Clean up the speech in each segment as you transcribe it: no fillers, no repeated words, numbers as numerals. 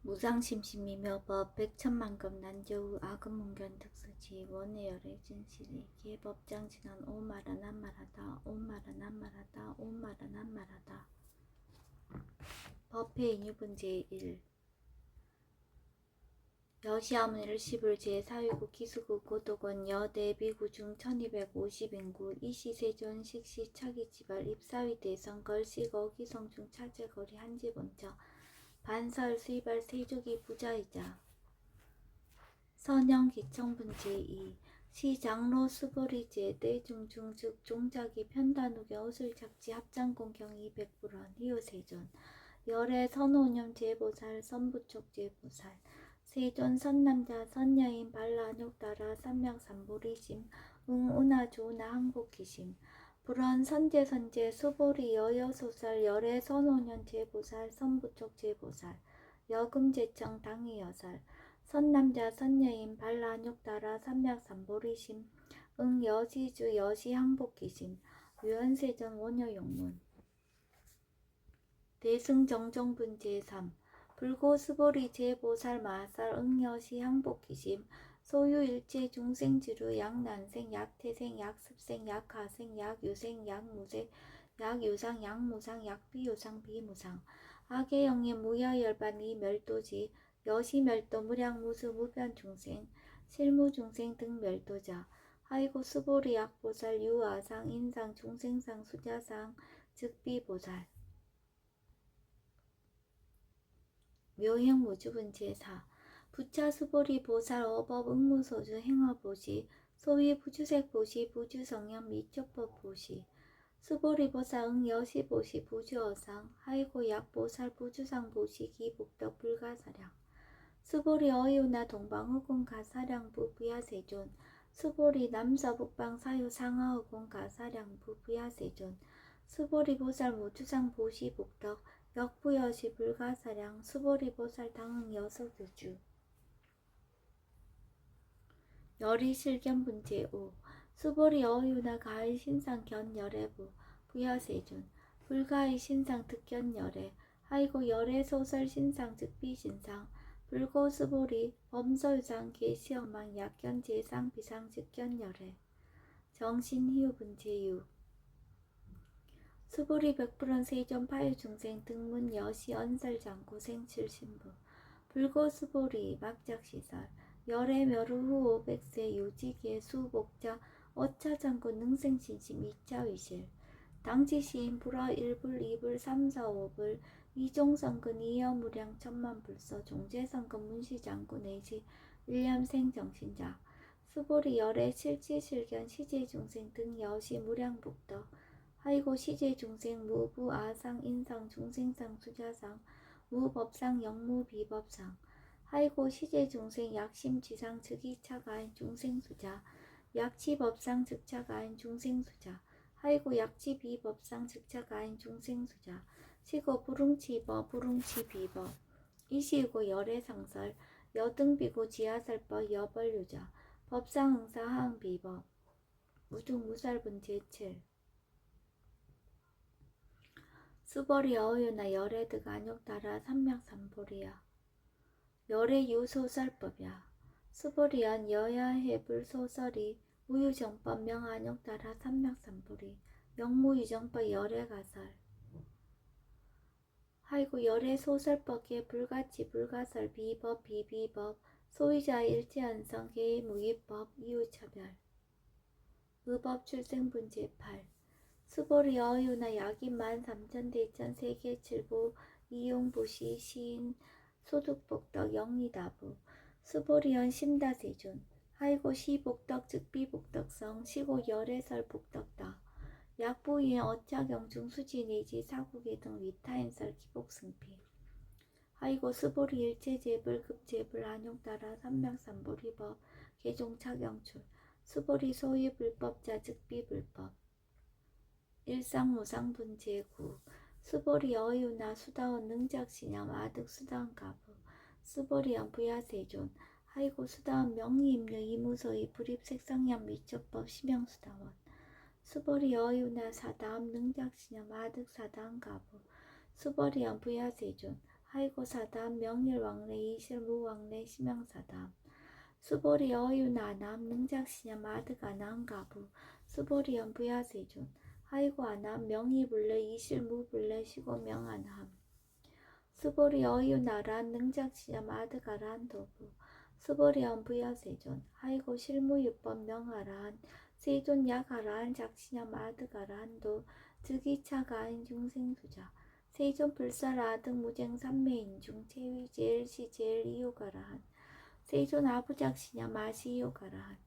무상심심이며 법 백천만급 난저우 아금문견 특수지 원해열의 진실이 기법장진한 오마라 난말하다 오마라 난말하다 오마라 난말하다. 법회 인유분 제1 여시아문일 시불 제4위국 기수국 고독원 여대비구중 1250인구 이시세존 식시 차기지발 입사위 대성 걸시거 기성중 차제거리 한지본처 반설 수이발 세족이 부자이자 선영 기청분 제2 시장로 수보리제 떼중중 즉 종자기 편단욱의 옷을 착지 합장공경 200불원 희요세존 열애 선오념 제보살 선부촉 제보살 세존 선남자 선여인 발라욕 따라 삼명삼보리심 응운하 조나 항복기심 불원 선제선제 수보리 여여소살 열애 선오년 제보살 선부촉 제보살 여금제청 당의여살 선남자 선여인 발라욕 따라 삼명삼보리심 응여시주 여시항복기심 유연세전 원여용문 대승정정분 제3 불고수보리 제보살 마살 응여시 항복기심 소유일체 중생지루 약난생 약태생 약습생 약하생 약유생 약무생 약유상 약무상 약비유상 비무상 악의영의 무여열반 이멸도지 여시멸도 무량무수 무변중생 실무중생 등 멸도자 하이고 수보리 약보살 유아상 인상 중생상 수자상 즉비보살 묘행무주분 제4 부차수보리 보살 어법 응무소주 행어보시 소위 부주색보시 부주성현 미촉법보시 수보리보살 응여시보시 부주어상 하이고 약보살 부주상보시 기복덕 불가사량 수보리 어이우나 동방흑군 가사량부 부야세존 수보리 남서북방 사유 상하흑군 가사량부 부야세존 수보리보살 무주상보시 복덕 역부여시 불가사량 수보리보살 당응 여석유주 열이실견분 제5 수보리 어유나 가의 신상 견열애부 부여세존 불가의 신상 득견열애 하이고 열애 소설 신상 즉비신상 불고 수보리 범서유상 계시엄망 약견 제상 비상 즉견열애 정신희우분 제6 수보리 백불원 세존 파유중생 등문 여시 언설장구 생칠신부 불고 수보리 막작시설 열애 멸우후 500세 유지계 수복자 어차장구 능생신심 이차위실 당지시인 불어 1불 2불 3, 4, 5불 이종성근 이여무량 천만불서 종제성근 문시장구 내지 일념생정신자 수보리 열애 실지실견 시제중생 등 여시 무량복덕 하이고 시제중생 무부 아상 인상 중생상 수자상 무법상 영무 비법상 하이고 시제중생 약심지상 즉이차가인 중생수자 약치법상 즉차가인 중생수자 하이고 약치비법상 즉차가인 중생수자 시고 부릉치법 부릉치비법 이시고 열애상설 여등비고 지하설법 여벌유자 법상응사 하응비법 무중무살분 제7 수보리 어유나 열애득 안욕따라 삼명삼보리야 열애유소설법이야 수보리연 여야해불소설이 우유정법 명안욕따라 삼명삼보리 영무유정법 열애가설 하이고 열애소설법계 불가치 불가설 비법 비비법 소유자 일체한성 개무위법 이유차별 의법 출생분 제8 수보리 어유나 약인 13,000대천 세계칠부 이용부시 시인 소득복덕 영리다부 수보리연 심다세존 하이고 시복덕 즉비복덕성 시고 열애설 복덕다 약부위엔 어차경중 수지 내지 사국의 등 위타인설 기복승피 하이고 수보리 일체제불 급제불 안욕따라 삼명삼보리법 개종차경출 수보리 소유불법자 즉비불법 일상무상분 제9 수보리 어유나 수다원 능작신ям 아득 수다원가부 수보리연 부야세존 하이고 수다원 명의임류 이무서의 불입색성량 미처법 심영수다원 수보리 어유나 사다음 능작신ям 아득 사다원가부 수보리연 부야세존 하이고 사담 명일왕래 이실무왕래 심양사담 수보리 어유나남 능작시냠 아드가남 가부 수보리 연부야세존 하이고 아남 명이불래 이실무불래 시고명안함 수보리 어유나란 능작시냠 아드가란 도부 수보리 연부야세존 하이고 실무유법 명하란 세존 약하란 작시냠 아드가란도 즉이차가인 중생수자 세존 불사라등 무쟁삼매인중 체위제일시 제일이요가라한 세존 아부작시냐 마시요가라한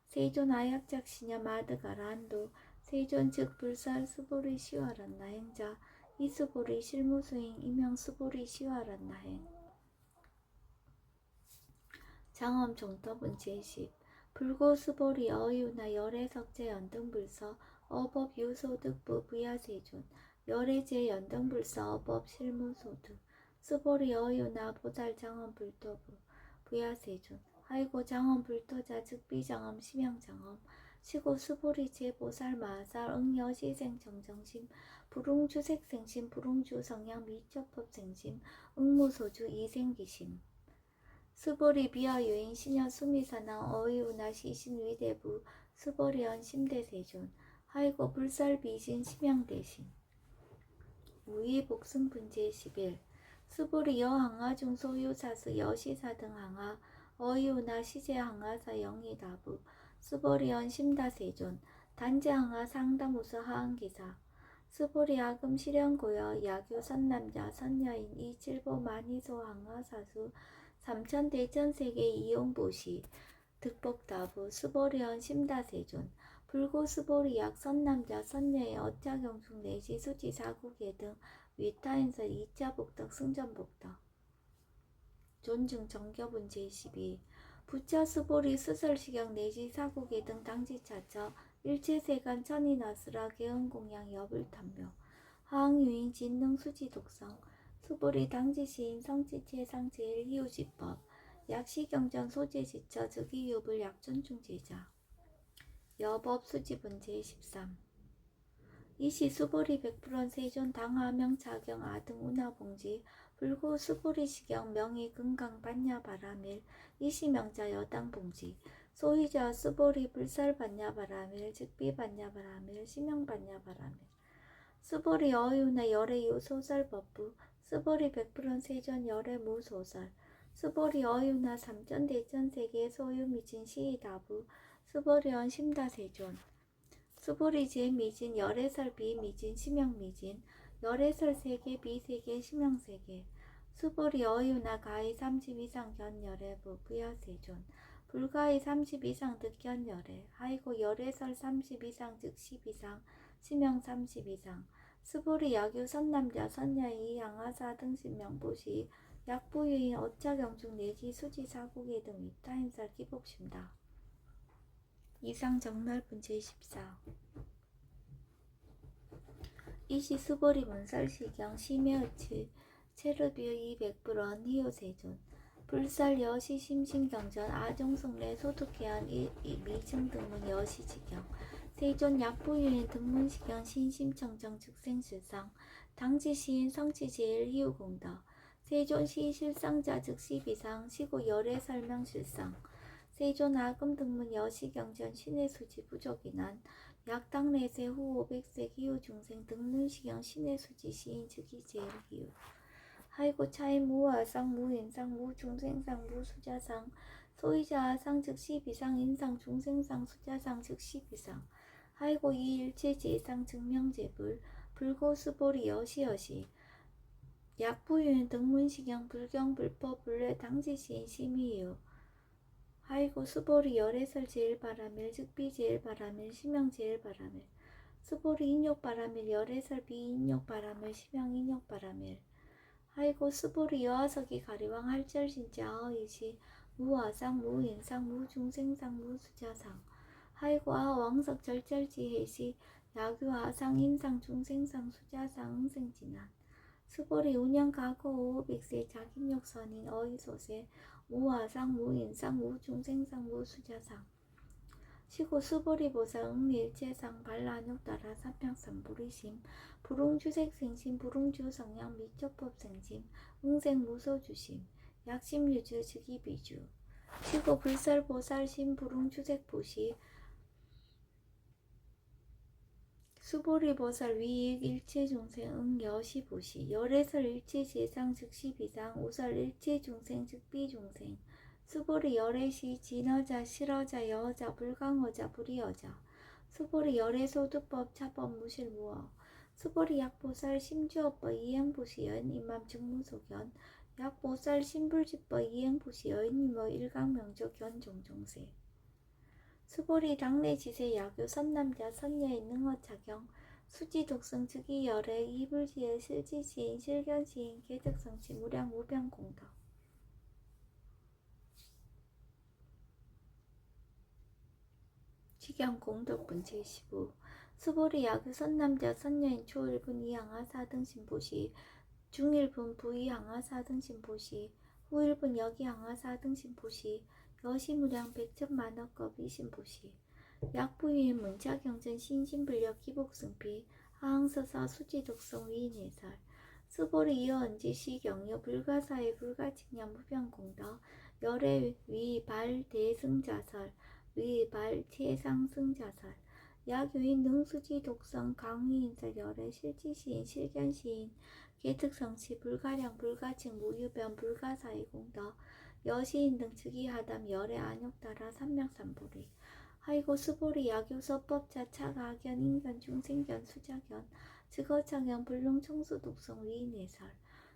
세존 아약작시냐 마드가라한도 세존 즉 불살 수보리 시와란 나행자 이수보리 실무수행 이명 수보리 시와란 나행 장엄 정법은 제10 불고 수보리 어유나 열애석제 연등불서 어법 유소득부 부야세존 열애제 연등불서 어법 실무소득 수보리 어유나 보살 장엄 불도부 부야세존 하이고 장엄 불도자 즉비장엄 심양장엄 시고 수보리 제보살 마살 응여시생 정정심 불웅주색생심 불웅주 성향 미처법생심 응무소주 이생기심 수보리 비하유인 신여 수미사나 어이우나 시신위대부 수보리언 심대세존 하이고 불살비신 심양대신 우이 복승분제 11 수보리 여항하중 소유사스 여시사 등 항하 어이우나 시제항하사 영이다부 수보리언 심다세존 단제항하 상담우수 하항기사 수보리 아금 실현고여 야교 선남자 선여인 이칠보 만이소 항하사수 삼천대천세계 이용보시 득복다부 수보리언 심다세존 불고 수보리약 선남자 선녀의 어짜경중 내시 수지 사국예 등 위타인설 2차 복덕 승전복덕 존중 정교분 제12 부처 수보리 수설시경 내시 사국예 등 당지차처 일체세간 천인아수라 개은공양 여불탐묘 하항유인 진능 수지 독성 수보리 당지시인 성지체상 제일희우지법 약시경전 소재지처 즉이유불 약존중제자 여법 수지분 제13 이시 수보리 백불원 세존 당하명 자경 아등 운하봉지 불고 수보리 시경 명의 금강 반야 바라밀 이시 명자 여당 봉지 소희자 수보리 불살 반야 바라밀 즉비 반야 바라밀 시명 반야 바라밀 수보리 어유나 열애유 소설 법부 수보리 백불원 세존 열애 무소설 수보리 어유나 삼천대천세계 소유 미진 시이다부 수보리언 심다세존 수보리 제미진 열애설 비미진 심영미진 열애설 세계 비세계 심영세계 수보리 어유나 가히 30 이상 견열애부 부야세존 불가히 30 이상 득견열애 하이고 열애설 30 이상 즉 10 이상 심영 30 이상 수보리 야규 선남자 선녀이 양하사 등 신명보시 약부유인 어차경중 내지 수지 사국예 등 위타임살 기복심다. 이상 정날분 제14 이시 수보리 문설시경 심해의치 체르비의 200불원 희요세존 불살 여시 심신경전 아종승례 소득해안 미증 등문 여시지경 세존 약부유인 등문시경 신심청정 즉생실상 당지시인 성치제일 희우공덕 세존 시실상자 즉시비상 시고 열애 설명실상 세존 아금 등문 여시경전 신의수지 부족이난 약당내세 후 500세 기후중생 등문시경 신의수지 시인 즉이 제일 기후 하이고 차이 무아상 무인상 무중생상 무수자상 소이자상 즉시비상 인상 중생상 수자상 즉시비상 하이고 이일체제상 증명제불 불고수보리 여시여시 약부유인 등문시경 불경불법 불례 당지시인 심의유 하이고 수보리 열애설 제일바라밀 즉비 제일바라밀 심영 제일바라밀 수보리 인욕바라밀 열애설 비인욕바라밀 심영 인욕바라밀 하이고 수보리 여하석이 가리왕 할절신자 어이시 무아상 무인상 무중생상 무수자상 하이고 아왕석 절절지해시 야규아상 인상 중생상 수자상 응생진한 수보리 운영가고 500세 자긴욕선인 어이소세 무아상 무인상 무중생상 무수자상 시고 수보리보살 응리일체상 발라육따라 삼명삼보리심 불웅주색생심 불웅주성량 미적법생심 응생무소주심 약심유주 즉이비주 시고 불설보살심 불웅주색보시 수보리보살 위익 일체중생 응여시보시 열애설 일체재상 즉시비상 우설 일체중생 즉비중생 수보리 열애시 진어자 실어자 여어자 불강어자 불이어자 수보리 열애소두법 차법 무실무어 수보리 약보살 심주어법 이행보시 여인임맘 증무소견 약보살 심불지법 이행보시 여인임어 일강명적 견종종세 수보리 당내지세 야교 선남자 선녀의 능어차경 수지독성 즉이열애 이불지의 실지시인 실견시인 개득성치 무량무변공덕 식양공덕분 제15 수보리 야교 선남자 선녀인 초일분 이항하 4등신 보시 중일분 부이항하 4등신 보시 후일분 여기항하 4등신 보시 여시무량 백천만억급 이신보시 약부유인 문자경전 신신불력 기복승피 하항서사 수지독성 위인해설 수보리 이어언지 시경여 불가사의 불가칙량 무변공덕 열애 위발 대승자설 위발 최상승자설 약유인 능수지 독성 강의인설 열애 실지시인 실견시인 개특성치 불가량 불가칙 무유변 불가사의 공덕 여시인 등 즉이하담 열애 안욕따라 삼명삼보리 하이고 수보리 야교서법자 차가견 인견 중생견 수자견 즉어차견 불능청수 독성 위인해설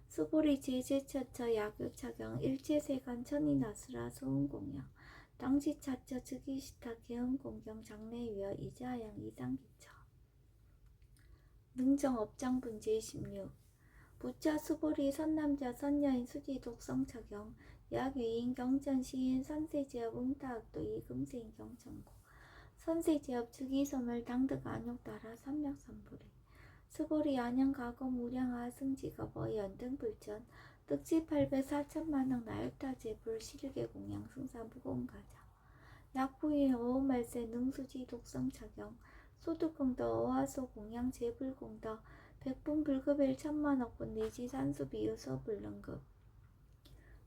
수보리 제제처처 야교차경 일체세간 천이나수라 소음공양 당지차처 즉이시타 개음공경 장래위어 이자양 이상기처 능정업장분 제16 부처 수보리 선남자 선녀인 수지 독성차경 약위인 경전시인 선세제업 응타학도 이금세인 경천고 선세제업 즉이소멸 당득 안욕따라 삼명삼보리 수보리 안양가고 무량하 승지거버 연등불전 득지 800 4천만억 나육타제불 실계공양 승사무공가자 약부인 어오말세 능수지 독성차경 소득공덕 어화소 공양 제불공덕 백분불급일 천만억분 내지 산수비유서 불능급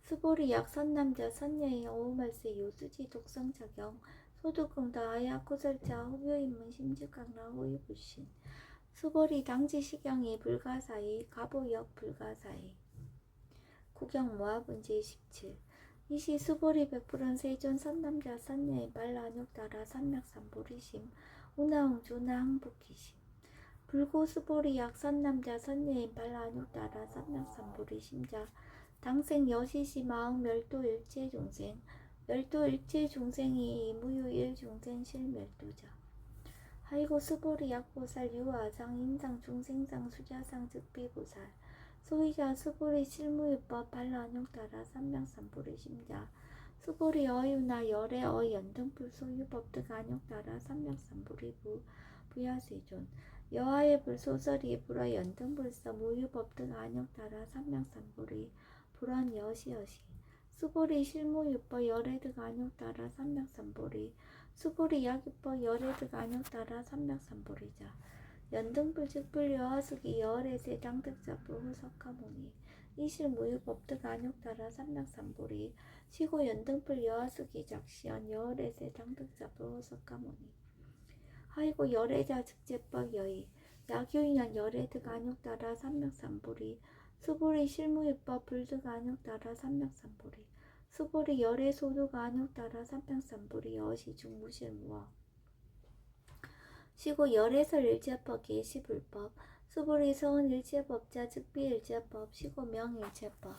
수보리 약선남자 선녀인 어우말세 요수지 독성차경 소득공덕 아야코설자 호교인문 심직강라 호위불신 수보리 당지시경이 불가사의 가보역 불가사의 구경모합은 제17 이시 수보리 백불은 세존 선남자 선녀인 발라육따라 삼맥삼보리심 운하웅주나 항복기심 불고수보리 약선남자 선녀인 발라육따라 삼맥삼보리심자 당생 여시시 마음 멸도일체중생 멸도일체중생이 무유일중생 실멸도자 하이고 수보리 약보살 유아상 인상중생상 수자상 즉비보살 소위자 수보리 실무유법 발라육따라 삼명삼보리심자 수보리 어유나 열애 어연등불 소유법득 안육따라 삼명삼보리부 부야세존 여하의 불소설이 불어 연등불서 무유법득 안육따라 삼명삼보리 불원 여시여시 수보리 실무유법 열애득 안육따라 삼명삼보리 수보리 약유법 열애득 안육따라 삼명삼보리자 연등불 즉불 여하숙이 열애세 당득자불 후석하모니 이실무유법득 안육따라 삼명삼보리 시고 연등불 여하숙이 작시연 열애세 당득자불 후석하모니 하이고 열애자 즉제법 여의 약유인연 열애득 안육따라 삼명삼보리 수보리 실무유법 불득 안육따라 삼명삼보리 수보리 열애소득 안육따라 삼명삼보리 여시중 무실무어 시고 열애설 일제법 계시불법 수보리 서운 일체법자 즉비일체법 시고 명일체법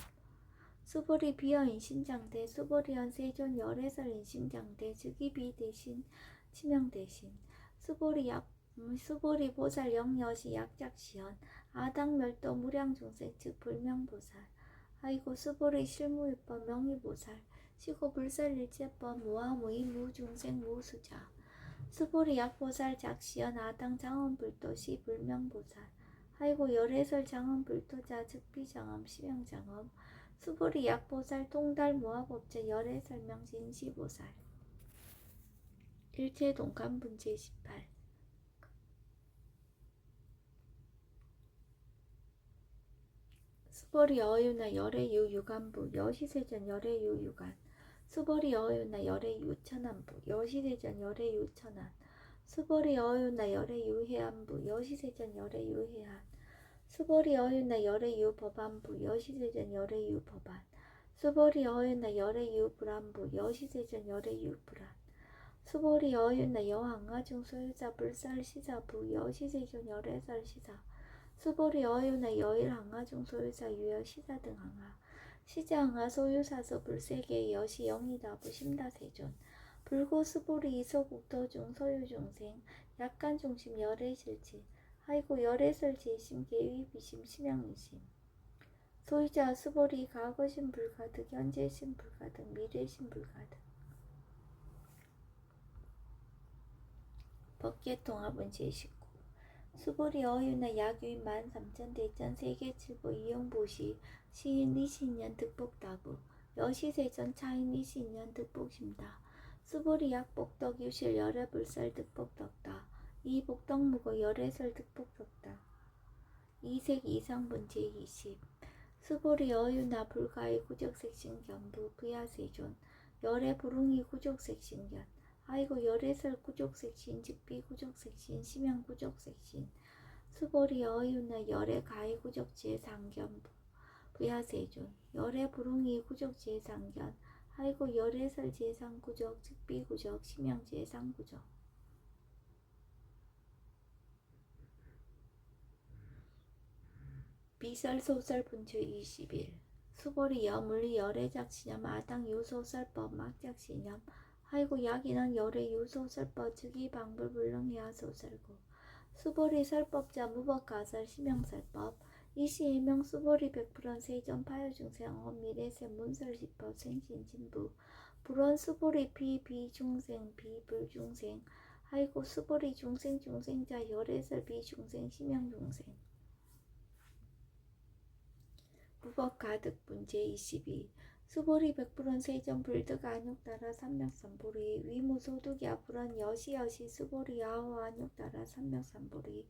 수보리 비어인신장대 수보리연 세존 열애설 인신장대 즉이비 대신 치명 대신 수보리 보살 영여시 약작시연 아당멸도 무량중생 즉 불명보살 하이고 수보리 실무유법 명의보살 시고 불설일체법 무아무이 무중생 무수자 수보리 약보살 작시연 아당 장엄불도시 불명보살 하이고 열애설 장엄불도자 즉비장엄 시명장엄 수보리 약보살 통달 무아법제 열애설 명진시보살 일체 동간 분제 18. 수벌이 어유나 열의 유 유간부 여시세전 열의 유 유간. 수벌이 어유나 열의 유 천안부 여시세전 열의 유 천안. 수벌이 어유나 열의 유 해안부 여시세전 열의 유 해안. 수벌이 어유나 열의 유 법안부 여시세전 열의 유 법안. 수벌이 어유나 열의 유 불안부 여시세전 열의 유 불안. 수벌이 어유나 여항아중 소유자 불살시사부 여시세전 열의 살시사. 수벌이 어유나 여일항아중 소유자 유여 시사 등 항아. 시자항아 소유사서 불세계 여시 영이다부 심다세존. 불고 수벌이 이소국토중 소유중생 약간 중심 열의 실지. 아이고 열의 설지심 계위비심 심양이심. 소유자 수벌이 과거심 불가득 현재심 불가득 미래심 불가득. 법계통합은 제19. 수벌이 어유나 약유인 13,000대전 세계칠보 이용보시 시인 이신년 득복다부 여시세전 차인 이신년 득복심다. 수벌이 약복덕 유실 열의 불살 득복덕다. 이복덕무고 열애설 득복덕다. 이색 이상분 제20. 수벌이 어유나 불가의 구적색신견부 부야세존 열의 부릉이 구적색신견. 아이고 열애설 구족색신 즉비 구족색신 심양 구족색신. 수벌이 어유나 열의 가의 구족지의 상견부 부야세존 열의 부릉이 구족지의 상견. 아이고 열애설 제상구적 즉비 구적 심양 제상구적. 비설소설 분주 21. 수벌이 여물리 열의 작시념 아당 유소설법 막작시념. 아이고 약이는 열의 유소설법 즉이 방불불능해야 소설고. 수벌이 설법자 무법가설 심형설법. 이시해명 수벌이 100% 세전 파요중생 엄미래세 문설시법 생신진부. 불원 수벌이 비중생 비불중생. 아이고 수벌이 중생자 열애설 비중생 심형중생. 무법가득 문제 22. 수벌이 100% 세전 불득 안욕 따라 삼명삼보리. 위무소득야 불원 여시 수벌이 아호 안욕 따라 삼명삼보리.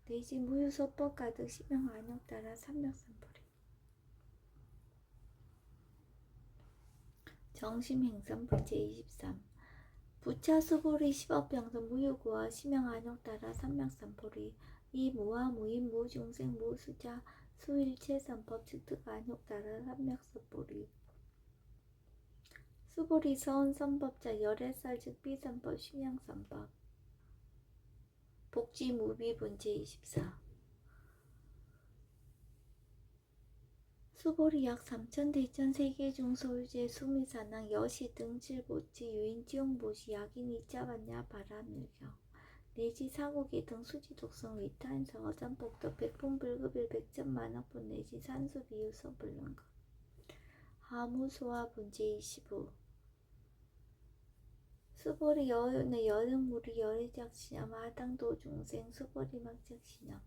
내지 무유소법 가득 심형 안욕 따라 삼명삼보리. 정심행선 문제 23. 부차 수벌이 10억병선 무유구와 심형 안욕 따라 삼명삼보리. 이 무와 무인 무중생 무수자 수일체 선법 즉득 안욕 따라 삼명삼보리. 수벌이 서운 선법자 열애살 즉비 선법 심양 선법. 복지 무비 문제 24. 수벌이 약 3,000대천 세계중 소유제 수미사낭 여시 등칠보치 유인지용보시 약인 이자반야 바람일경. 내지 사고기 등 수지독성 위타인성 어전복도 백분불급일 백전만억분 내지 산수비유서 불능급. 하무소화 문제 25. 수벌이 여유나 여등무리 열애작시념 아당도 중생 수벌이 막작시념.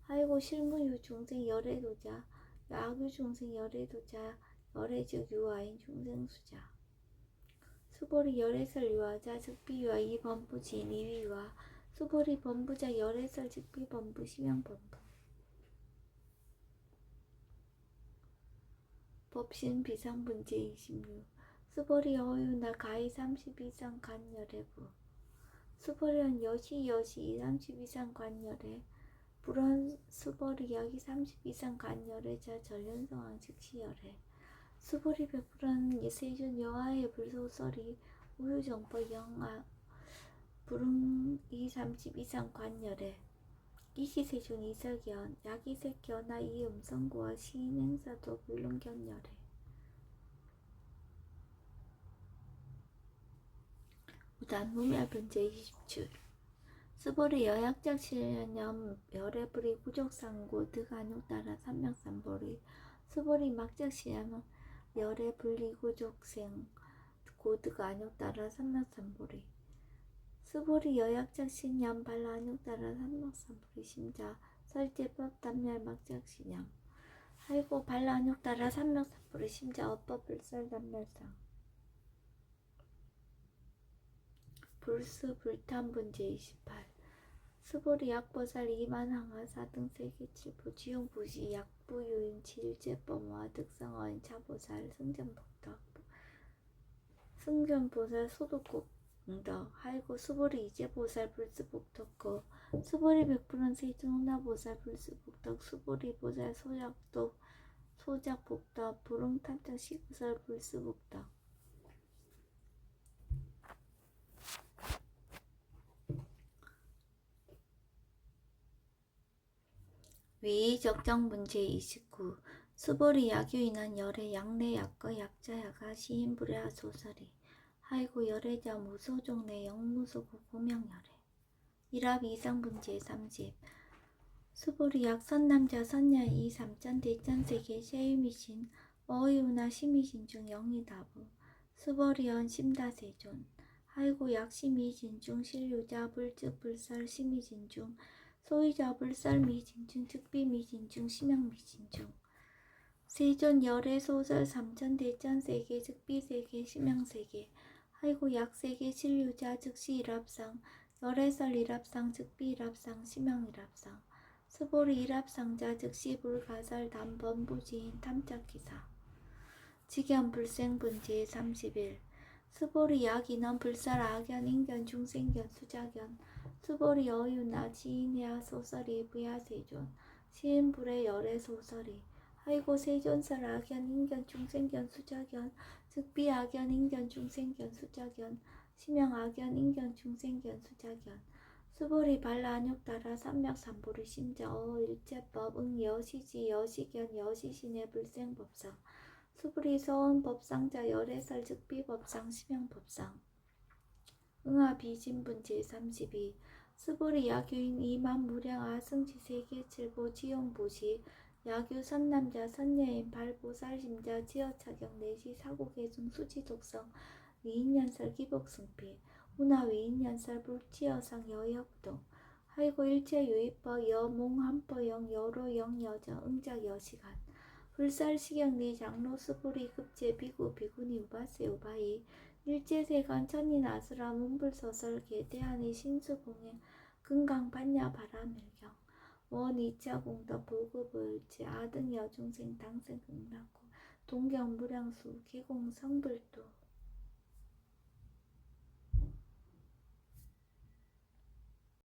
아이고 실무유 중생 열애도자 야구 중생 열애도자 열애즉 유아인 중생수자. 수벌이 열애설 유아자 즉비유아 이범부진 이위유아. 수벌이 범부자 열애설 즉비 범부 심형 범부. 법신 비상 문제 26. 수벌이 어유나 가히 30 이상 간열애부. 수벌이는 여시 30 이상 간열애. 불원 수벌이 약이 30 이상 간열애자 전륜성황 즉시열애. 수벌이 100%는 세준 여하의 불소설이 우유정법 영아 불응이 30 이상 관열애. 이시세준 이설견 약이색견나 이음성구와 시인행사도 불능견열애. 우단 무멸분제 20줄. 수벌이 여약작 실련염 열애불이 구족상고 득안욕 따라 삼명삼보리. 수벌이 막작 실련염 열애불이 구족생 고득 안욕 따라 삼명삼보리. 수벌이 여약작 신념 발라 안욕 따라 삼명삼보리. 심자 설제법 담멸 막작 신념. 아이고 발라 안욕 따라 삼명삼보리. 심자 어법 불설 담멸상. 불수 불탄 분재 28 수보리 약보살 이만항하 사등 세계칠부 지용부시 약부유인 지일제법화 득성어인 차보살 승전복덕 승전보살 소독국덕 하이고 수보리 이제보살 불수복덕고 수보리 백불은 세존훈화보살 불수복덕 수보리 보살 소작독 소작복덕 부릉탑장 시구살 불수복덕 위적정문제 29 수보리 야규인한 열애 약내 약거 약자야가 시인불야 소설이 하이고 열애자 무소종내 영무소고 고명열애 일합 이상문제 30 수보리 약 선남자 선녀이 삼천 대천세계 셰유미신 어이우나 시미신 중 영이다부 수보리언 심다세존 하이고 약 시미신 중 실유자 불즉 불설 시미신 중 소유자 불설 미신 중 즉비 미신 중 심양 미신 중 세존 열애 소설 삼천 대천세계 즉비세계 심양세계 하이고 약세계 실유자 즉시 일합상 열애설 일합상 즉비 일합상 심양 일합상 수보리 일합상자 즉시 불가설 단번 부지인 탐짝기사 직연 불생분지 31 수보리 약인원 불살 악연 인견 중생견 수작연 수보리 어유나 지인해야 소설이 부야세존 시인불의 열애 소설이 하이고 세존설 악연 인견 중생견 수작연 즉비 악연 인견 중생견 수작연 심양 악연 인견 중생견 수작연 수보리 발라안욕 따라 삼맥삼보리 심자 일제법 응 여시지 여시견 여시신의 불생법상 수불이 서원법상자 열애설 즉비법상 심양법상 응아 비진분지 32 수불이 야규인 이만 무량 아승지 세계칠보 지용보시 야규 선남자 선녀인 발보살심자 지어차경 내시 사고계중 수지독성 위인연설 기복승필 운하 위인연설 불치여상 여역동 하이고 일체유의법 여몽한법영 여로영 여정 응작 여시간 불살시경 내 장로 수불이 급제 비구 비구니 우바세 우바이 일제세간 천인 아수라 문불서설 계대한의 신수공행 금강 반야 바라밀경 원 2차 공덕 보급을지 아등 여중생 당생 극락고 동경 무량수 기공 성불도